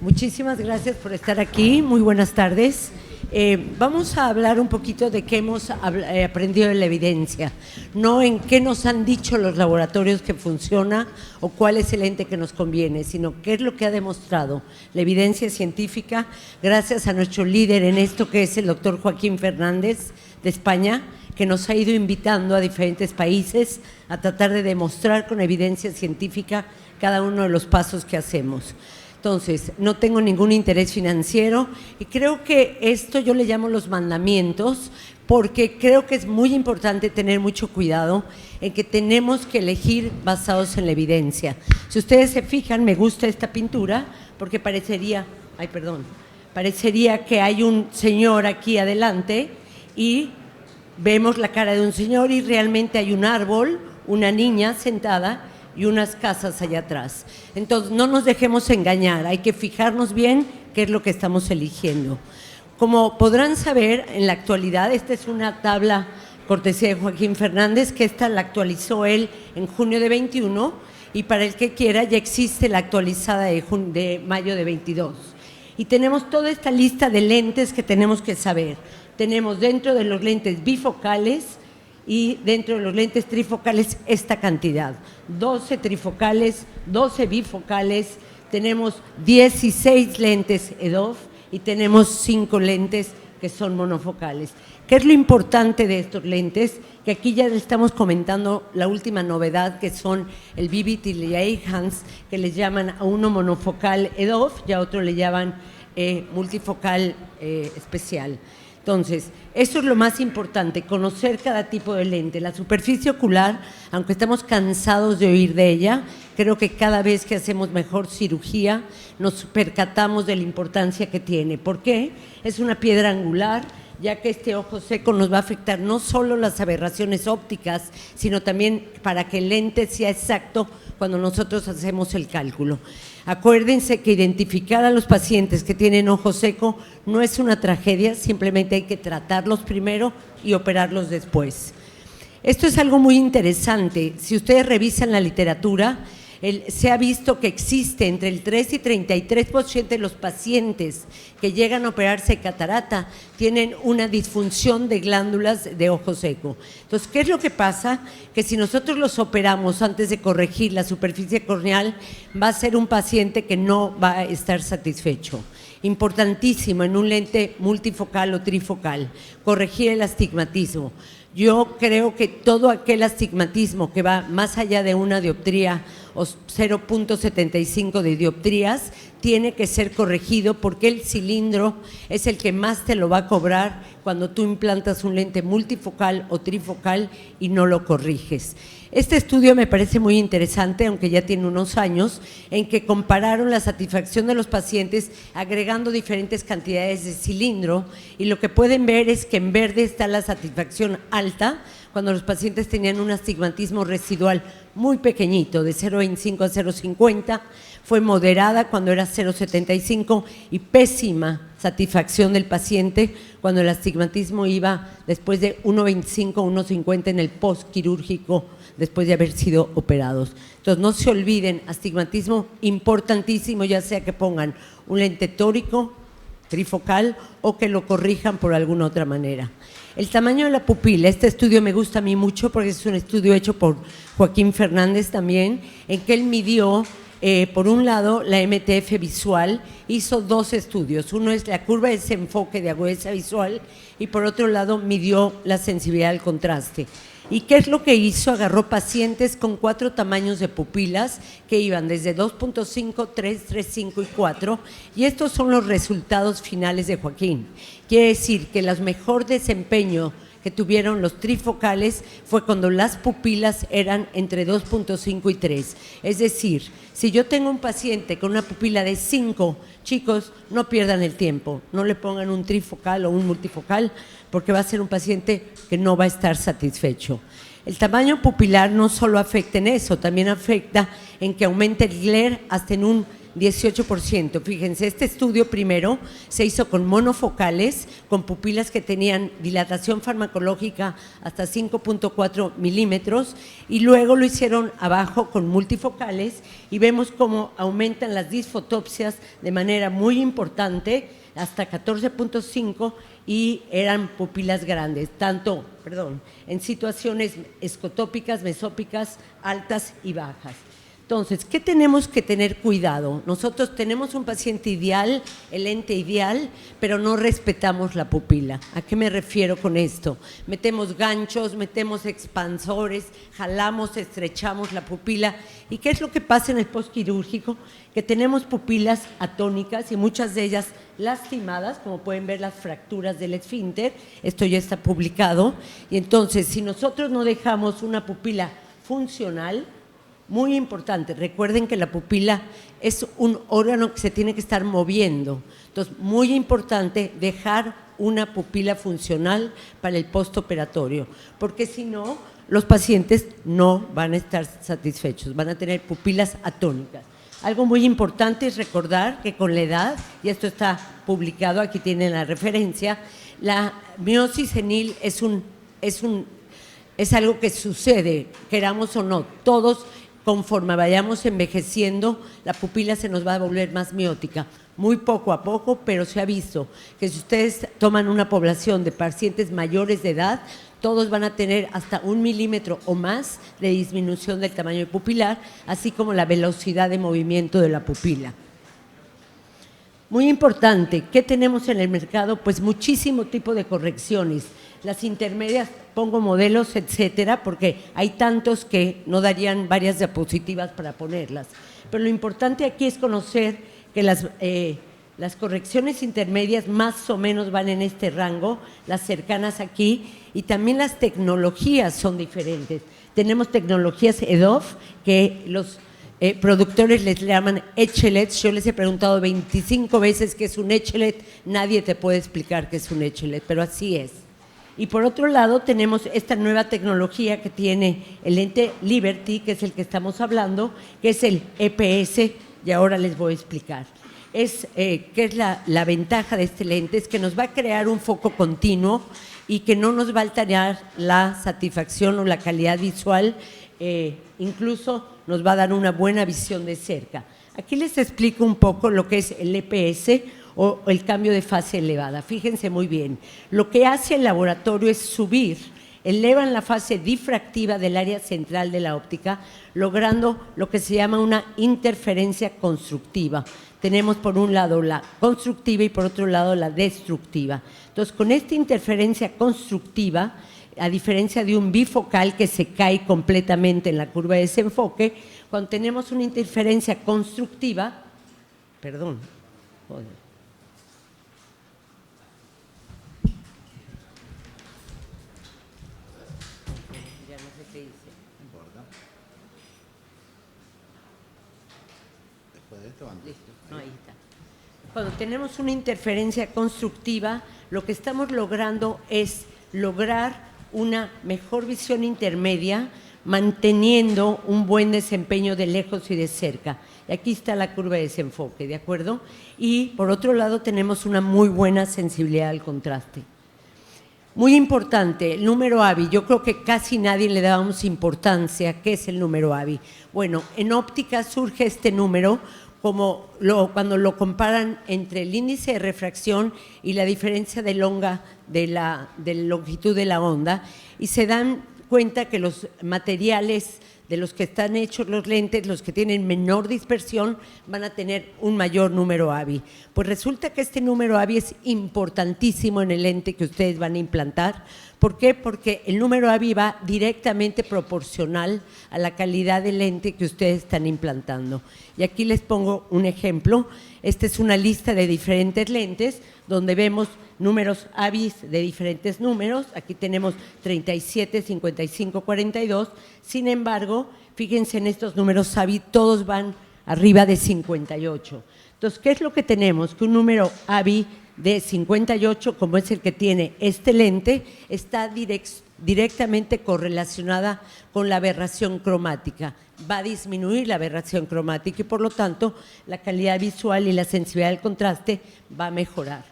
Muchísimas gracias por estar aquí. Muy buenas tardes. Vamos a hablar un poquito de qué hemos aprendido de la evidencia, no en qué nos han dicho los laboratorios que funciona o cuál es el ente que nos conviene, sino qué es lo que ha demostrado la evidencia científica gracias a nuestro líder en esto, que es el doctor Joaquín Fernández de España, que nos ha ido invitando a diferentes países a tratar de demostrar con evidencia científica cada uno de los pasos que hacemos. Entonces, no tengo ningún interés financiero y creo que esto yo le llamo los mandamientos, porque creo que es muy importante tener mucho cuidado en que tenemos que elegir basados en la evidencia. Si ustedes se fijan, me gusta esta pintura porque parecería que hay un señor aquí adelante y vemos la cara de un señor y realmente hay un árbol, una niña sentada y unas casas allá atrás. Entonces, no nos dejemos engañar, hay que fijarnos bien qué es lo que estamos eligiendo. Como podrán saber, en la actualidad, esta es una tabla cortesía de Joaquín Fernández, que esta la actualizó él en junio de 21, y para el que quiera ya existe la actualizada de mayo de 22. Y tenemos toda esta lista de lentes que tenemos que saber. Tenemos dentro de los lentes bifocales y dentro de los lentes trifocales esta cantidad, 12 trifocales, 12 bifocales, tenemos 16 lentes EDOF y tenemos 5 lentes que son monofocales. ¿Qué es lo importante de estos lentes? Que aquí ya le estamos comentando la última novedad, que son el Vivity y Eyhance, que les llaman a uno monofocal EDOF y a otro le llaman multifocal especial. Entonces, eso es lo más importante, conocer cada tipo de lente. La superficie ocular, aunque estamos cansados de oír de ella, creo que cada vez que hacemos mejor cirugía nos percatamos de la importancia que tiene. ¿Por qué? Es una piedra angular, ya que este ojo seco nos va a afectar no solo las aberraciones ópticas, sino también para que el lente sea exacto cuando nosotros hacemos el cálculo. Acuérdense que identificar a los pacientes que tienen ojo seco no es una tragedia, simplemente hay que tratarlos primero y operarlos después. Esto es algo muy interesante. Si ustedes revisan la literatura, se ha visto que existe entre el 3 y 33% de los pacientes que llegan a operarse de catarata tienen una disfunción de glándulas de ojo seco. Entonces, ¿qué es lo que pasa? Que si nosotros los operamos antes de corregir la superficie corneal, va a ser un paciente que no va a estar satisfecho. Importantísimo en un lente multifocal o trifocal, corregir el astigmatismo. Yo creo que todo aquel astigmatismo que va más allá de una dioptría o 0.75 de dioptrías tiene que ser corregido, porque el cilindro es el que más te lo va a cobrar cuando tú implantas un lente multifocal o trifocal y no lo corriges. Este estudio me parece muy interesante, aunque ya tiene unos años, en que compararon la satisfacción de los pacientes agregando diferentes cantidades de cilindro, y lo que pueden ver es que en verde está la satisfacción alta cuando los pacientes tenían un astigmatismo residual muy pequeñito, de 0,25 a 0,50, fue moderada cuando era 0,75 y pésima satisfacción del paciente cuando el astigmatismo iba después de 1,25, 1,50 en el postquirúrgico, después de haber sido operados. Entonces, no se olviden, astigmatismo importantísimo, ya sea que pongan un lente tórico, trifocal, o que lo corrijan por alguna otra manera. El tamaño de la pupila, este estudio me gusta a mí mucho porque es un estudio hecho por Joaquín Fernández también, en que él midió, por un lado, la MTF visual, hizo 2 estudios. Uno es la curva de desenfoque de agudeza visual y por otro lado midió la sensibilidad al contraste. ¿Y qué es lo que hizo? Agarró pacientes con 4 tamaños de pupilas que iban desde 2.5, 3, 3, 5 y 4, y estos son los resultados finales de Joaquín. Quiere decir que el mejor desempeño que tuvieron los trifocales fue cuando las pupilas eran entre 2.5 y 3. Es decir, si yo tengo un paciente con una pupila de 5, chicos, no pierdan el tiempo, no le pongan un trifocal o un multifocal, porque va a ser un paciente que no va a estar satisfecho. El tamaño pupilar no solo afecta en eso, también afecta en que aumente el glare hasta en un 18%. Fíjense, este estudio primero se hizo con monofocales, con pupilas que tenían dilatación farmacológica hasta 5.4 milímetros, y luego lo hicieron abajo con multifocales, y vemos cómo aumentan las disfotopsias de manera muy importante, hasta 14.5, y eran pupilas grandes, en situaciones escotópicas, mesópicas, altas y bajas. Entonces, ¿qué tenemos que tener cuidado? Nosotros tenemos un paciente ideal, el lente ideal, pero no respetamos la pupila. ¿A qué me refiero con esto? Metemos ganchos, metemos expansores, jalamos, estrechamos la pupila. ¿Y qué es lo que pasa en el postquirúrgico? Que tenemos pupilas atónicas y muchas de ellas lastimadas, como pueden ver las fracturas del esfínter. Esto ya está publicado. Y entonces, si nosotros no dejamos una pupila funcional, muy importante, recuerden que la pupila es un órgano que se tiene que estar moviendo. Entonces, muy importante dejar una pupila funcional para el postoperatorio, porque si no, los pacientes no van a estar satisfechos, van a tener pupilas atónicas. Algo muy importante es recordar que con la edad, y esto está publicado, aquí tienen la referencia, la miosis senil es algo que sucede, queramos o no, todos. Conforme vayamos envejeciendo, la pupila se nos va a volver más miótica, muy poco a poco, pero se ha visto que si ustedes toman una población de pacientes mayores de edad, todos van a tener hasta 1 milímetro o más de disminución del tamaño pupilar, así como la velocidad de movimiento de la pupila. Muy importante, ¿qué tenemos en el mercado? Pues muchísimo tipo de correcciones. Las intermedias, pongo modelos, etcétera, porque hay tantos que no darían varias diapositivas para ponerlas. Pero lo importante aquí es conocer que las correcciones intermedias más o menos van en este rango, las cercanas aquí, y también las tecnologías son diferentes. Tenemos tecnologías EDOF, que los productores les llaman Echelets. Yo les he preguntado 25 veces qué es un Echelet, nadie te puede explicar qué es un Echelet, pero así es. Y por otro lado tenemos esta nueva tecnología que tiene el lente Liberty, que es el que estamos hablando, que es el EPS, y ahora les voy a explicar. ¿Qué es la ventaja de este lente? Es que nos va a crear un foco continuo y que no nos va a alterar la satisfacción o la calidad visual, incluso nos va a dar una buena visión de cerca. Aquí les explico un poco lo que es el EPS, o el cambio de fase elevada. Fíjense muy bien, lo que hace el laboratorio es elevan la fase difractiva del área central de la óptica, logrando lo que se llama una interferencia constructiva. Tenemos por un lado la constructiva y por otro lado la destructiva. Entonces, con esta interferencia constructiva, a diferencia de un bifocal que se cae completamente en la curva de desenfoque, cuando tenemos una interferencia constructiva, Cuando tenemos una interferencia constructiva, lo que estamos logrando es lograr una mejor visión intermedia, manteniendo un buen desempeño de lejos y de cerca. Y aquí está la curva de desenfoque, ¿de acuerdo? Y por otro lado tenemos una muy buena sensibilidad al contraste. Muy importante, el número AVI. Yo creo que casi nadie le dábamos importancia. ¿Qué es el número AVI? Bueno, en óptica surge este número cuando lo comparan entre el índice de refracción y la diferencia de longitud de la onda, y se dan cuenta que los materiales de los que están hechos los lentes, los que tienen menor dispersión, van a tener un mayor número AVI. Pues resulta que este número AVI es importantísimo en el lente que ustedes van a implantar. ¿Por qué? Porque el número AVI va directamente proporcional a la calidad del lente que ustedes están implantando. Y aquí les pongo un ejemplo. Esta es una lista de diferentes lentes donde vemos números AVI de diferentes números. Aquí tenemos 37, 55, 42. Sin embargo, fíjense en estos números AVI, todos van arriba de 58. Entonces, ¿qué es lo que tenemos? Que un número AVI de 58, como es el que tiene este lente, está directamente correlacionada con la aberración cromática. Va a disminuir la aberración cromática y por lo tanto la calidad visual y la sensibilidad del contraste va a mejorar.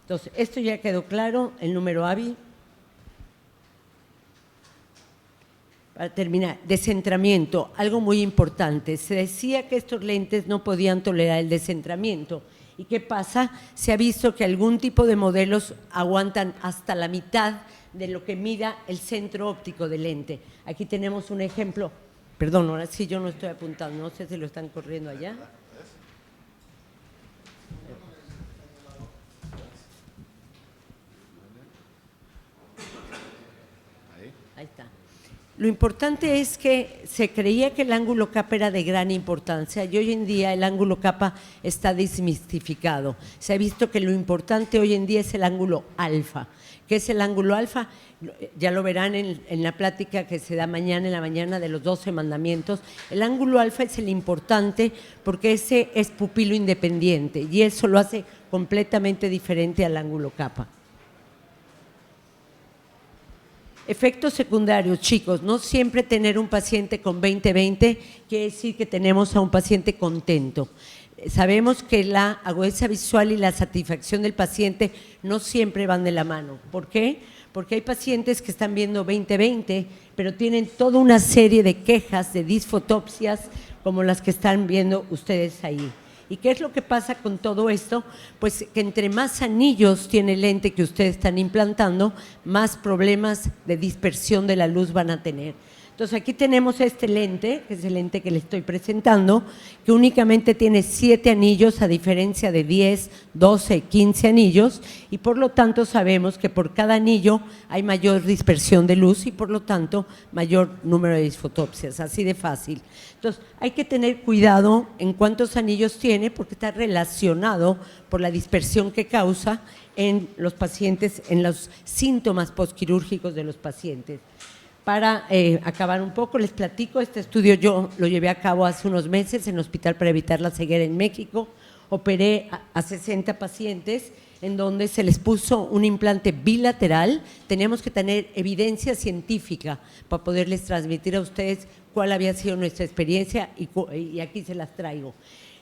Entonces, esto ya quedó claro, el número AVI. Para terminar, descentramiento, algo muy importante. Se decía que estos lentes no podían tolerar el descentramiento. ¿Y qué pasa? Se ha visto que algún tipo de modelos aguantan hasta la mitad de lo que mida el centro óptico del lente. Aquí tenemos un ejemplo. Perdón, ahora sí yo no estoy apuntando, no sé si lo están corriendo allá. Ahí está. Lo importante es que se creía que el ángulo capa era de gran importancia y hoy en día el ángulo capa está desmistificado. Se ha visto que lo importante hoy en día es el ángulo alfa. ¿Qué es el ángulo alfa? Ya lo verán en la plática que se da mañana en la mañana de los 12 mandamientos. El ángulo alfa es el importante porque ese es pupilo independiente y eso lo hace completamente diferente al ángulo capa. Efectos secundarios, chicos, no siempre tener un paciente con 20/20 quiere decir que tenemos a un paciente contento. Sabemos que la agudeza visual y la satisfacción del paciente no siempre van de la mano. ¿Por qué? Porque hay pacientes que están viendo 20/20, pero tienen toda una serie de quejas, de disfotopsias, como las que están viendo ustedes ahí. ¿Y qué es lo que pasa con todo esto? Pues que entre más anillos tiene el lente que ustedes están implantando, más problemas de dispersión de la luz van a tener. Entonces aquí tenemos este lente, que es el lente que les estoy presentando, que únicamente tiene 7 anillos a diferencia de 10, 12, 15 anillos y por lo tanto sabemos que por cada anillo hay mayor dispersión de luz y por lo tanto mayor número de disfotopsias, así de fácil. Entonces hay que tener cuidado en cuántos anillos tiene porque está relacionado por la dispersión que causa en los pacientes, en los síntomas postquirúrgicos de los pacientes. Para acabar un poco, les platico, este estudio yo lo llevé a cabo hace unos meses en el Hospital para Evitar la Ceguera en México. Operé a 60 pacientes en donde se les puso un implante bilateral. Tenemos que tener evidencia científica para poderles transmitir a ustedes cuál había sido nuestra experiencia y aquí se las traigo.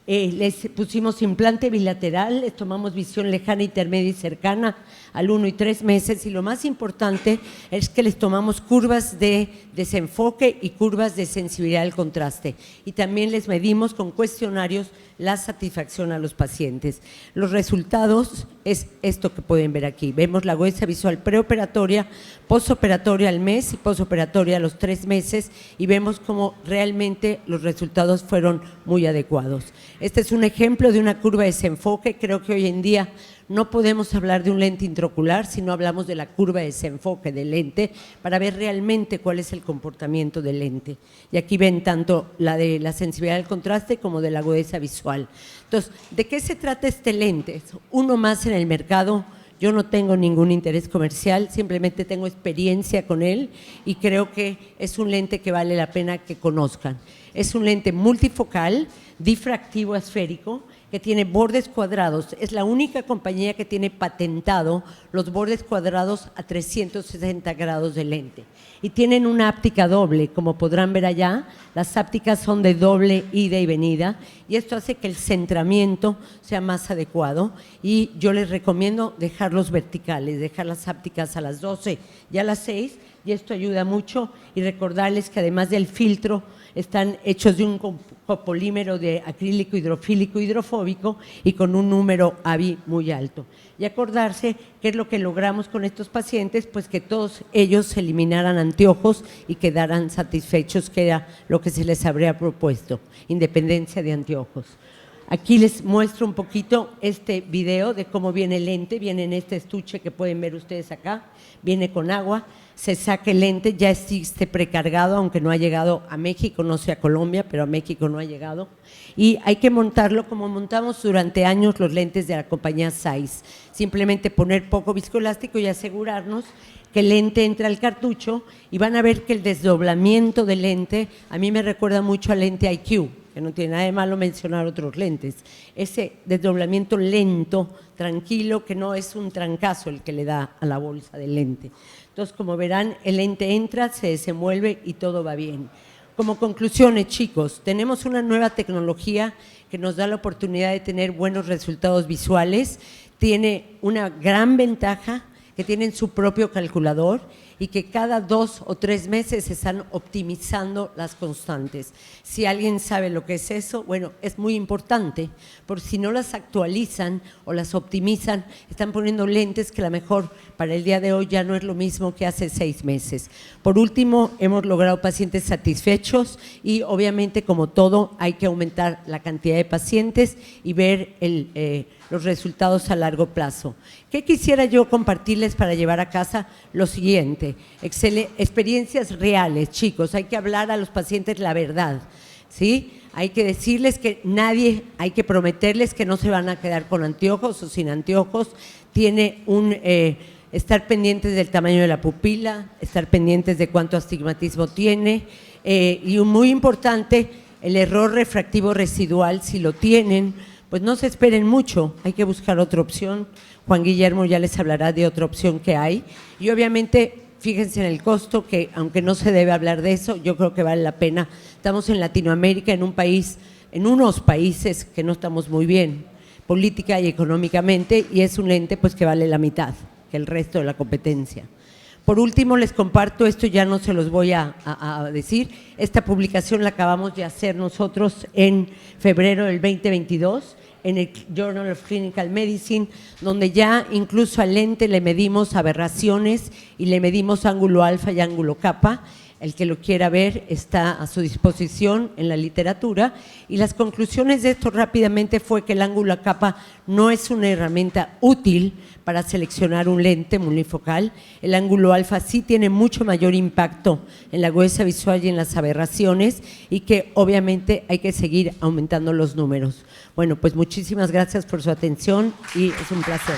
Les pusimos implante bilateral, les tomamos visión lejana, intermedia y cercana al 1 y 3 meses y lo más importante es que les tomamos curvas de desenfoque y curvas de sensibilidad al contraste y también les medimos con cuestionarios la satisfacción a los pacientes. Los resultados es esto que pueden ver aquí. Vemos la agudeza visual preoperatoria, posoperatoria al mes y posoperatoria a los 3 meses y vemos cómo realmente los resultados fueron muy adecuados. Este es un ejemplo de una curva de desenfoque. Creo que hoy en día no podemos hablar de un lente intraocular si no hablamos de la curva de desenfoque del lente para ver realmente cuál es el comportamiento del lente. Y aquí ven tanto la de la sensibilidad al contraste como de la agudeza visual. Entonces, ¿de qué se trata este lente? Uno más en el mercado. Yo no tengo ningún interés comercial, simplemente tengo experiencia con él y creo que es un lente que vale la pena que conozcan. Es un lente multifocal, difractivo esférico, que tiene bordes cuadrados. Es la única compañía que tiene patentado los bordes cuadrados a 360 grados de lente. Y tienen una áptica doble, como podrán ver allá. Las ápticas son de doble ida y venida y esto hace que el centramiento sea más adecuado y yo les recomiendo dejarlos verticales, dejar las ápticas a las 12 y a las 6 y esto ayuda mucho y recordarles que además del filtro están hechos de un copolímero de acrílico hidrofílico hidrofóbico y con un número AVI muy alto. Y acordarse qué es lo que logramos con estos pacientes, pues que todos ellos eliminaran anteojos y quedaran satisfechos, que era lo que se les habría propuesto, independencia de anteojos. Aquí les muestro un poquito este video de cómo viene el lente, viene en este estuche que pueden ver ustedes acá, viene con agua, se saca el lente, ya existe precargado, aunque no ha llegado a México, no sé a Colombia, pero a México no ha llegado, y hay que montarlo como montamos durante años los lentes de la compañía Zeiss, simplemente poner poco viscoelástico y asegurarnos que el lente entra al cartucho y van a ver que el desdoblamiento del lente a mí me recuerda mucho al lente IQ. que no tiene nada de malo mencionar otros lentes. Ese desdoblamiento lento, tranquilo, que no es un trancazo el que le da a la bolsa del lente. Entonces, como verán, el lente entra, se desenvuelve y todo va bien. Como conclusiones, chicos, tenemos una nueva tecnología que nos da la oportunidad de tener buenos resultados visuales. Tiene una gran ventaja, que tienen su propio calculador y que cada 2 o 3 meses se están optimizando las constantes. Si alguien sabe lo que es eso, bueno, es muy importante, porque si no las actualizan o las optimizan, están poniendo lentes que a lo mejor para el día de hoy ya no es lo mismo que hace 6 meses. Por último, hemos logrado pacientes satisfechos y obviamente, como todo, hay que aumentar la cantidad de pacientes y ver los resultados a largo plazo. ¿Qué quisiera yo compartirles para llevar a casa? Lo siguiente, experiencias reales, chicos, hay que hablar a los pacientes la verdad, ¿sí? Hay que decirles que hay que prometerles que no se van a quedar con anteojos o sin anteojos, tiene estar pendientes del tamaño de la pupila, estar pendientes de cuánto astigmatismo tiene y muy importante, el error refractivo residual, si lo tienen, pues no se esperen mucho, hay que buscar otra opción. Juan Guillermo ya les hablará de otra opción que hay y obviamente fíjense en el costo, que aunque no se debe hablar de eso, yo creo que vale la pena. Estamos en Latinoamérica, en unos países que no estamos muy bien política y económicamente, y es un lente pues que vale la mitad que el resto de la competencia. Por último, les comparto, esto ya no se los voy a decir, esta publicación la acabamos de hacer nosotros en febrero del 2022, en el Journal of Clinical Medicine, donde ya incluso al lente le medimos aberraciones y le medimos ángulo alfa y ángulo kappa. El que lo quiera ver está a su disposición en la literatura y las conclusiones de esto rápidamente fue que el ángulo kappa no es una herramienta útil para seleccionar un lente multifocal. El ángulo alfa sí tiene mucho mayor impacto en la agudeza visual y en las aberraciones y que obviamente hay que seguir aumentando los números. Bueno, pues muchísimas gracias por su atención y es un placer.